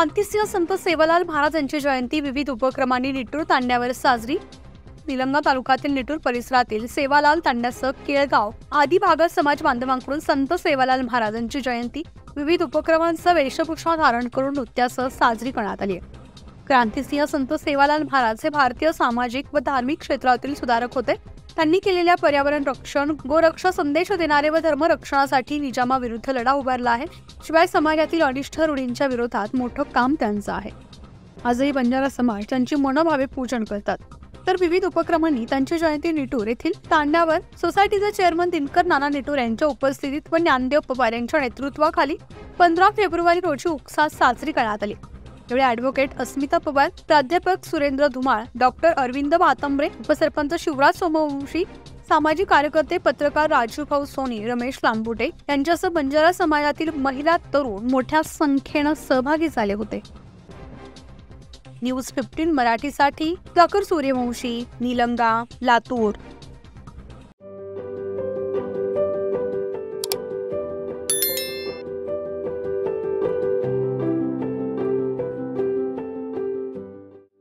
क्रांतिसिंह संत सेवालाल महाराज यांची जयंती विविध उपक्रमांनी निटूर तांड्यावर साजरी। निलंगा तालुक्यातील निटूर परिसरातील सेवालाल तांड्यासह केळगाव आदी भागात समाज बांधवांकडून संत सेवालाल महाराजांची जयंती विविध उपक्रमांसह वेशभूषा धारण करून नृत्यासह साजरी करण्यात आली आहे। क्रांतिसिंह संत सेवालाल महाराज हे भारतीय सामाजिक व धार्मिक क्षेत्रातील सुधारक होते। त्यांनी केलेल्या पर्यावरण रक्षण, गोरक्षा संदेश देणारे व धर्मरक्षणासाठी निजामाविरुद्ध लढा उभारला आहे। शिवाय समाजातील अनिष्ट रूढींच्या विरोधात मोठं काम त्यांचं आहे। आजही बंजारा समाज त्यांची मनोभावे पूजन करतात। तर विविध उपक्रमांनी त्यांची जयंती निटूर येथील तांड्यावर सोसायटीचे चेअरमन दिनकर नाना निटूर यांच्या उपस्थितीत व ज्ञानदेव पवार यांच्या नेतृत्वाखाली 15 फेब्रुवारी रोजी उत्साहात साजरी करण्यात आली। यावेळी ॲडव्होकेट अस्मिता पवार, प्राध्यापक सुरेंद्र धुमाळ, डॉक्टर अरविंद भातंब्रे, उपसरपंच शिवराज सोमवंशी, सामाजिक कार्यकर्ते, पत्रकार राजू भाऊ सोनी, रमेश लांबुटे यांच्यासह बंजारा समाजातील महिला, तरुण मोठ्या संख्येने सहभागी झाले होते। न्यूज 15 मराठीसाठी प्रखर सूर्यवंशी, निलंगा, लातूर।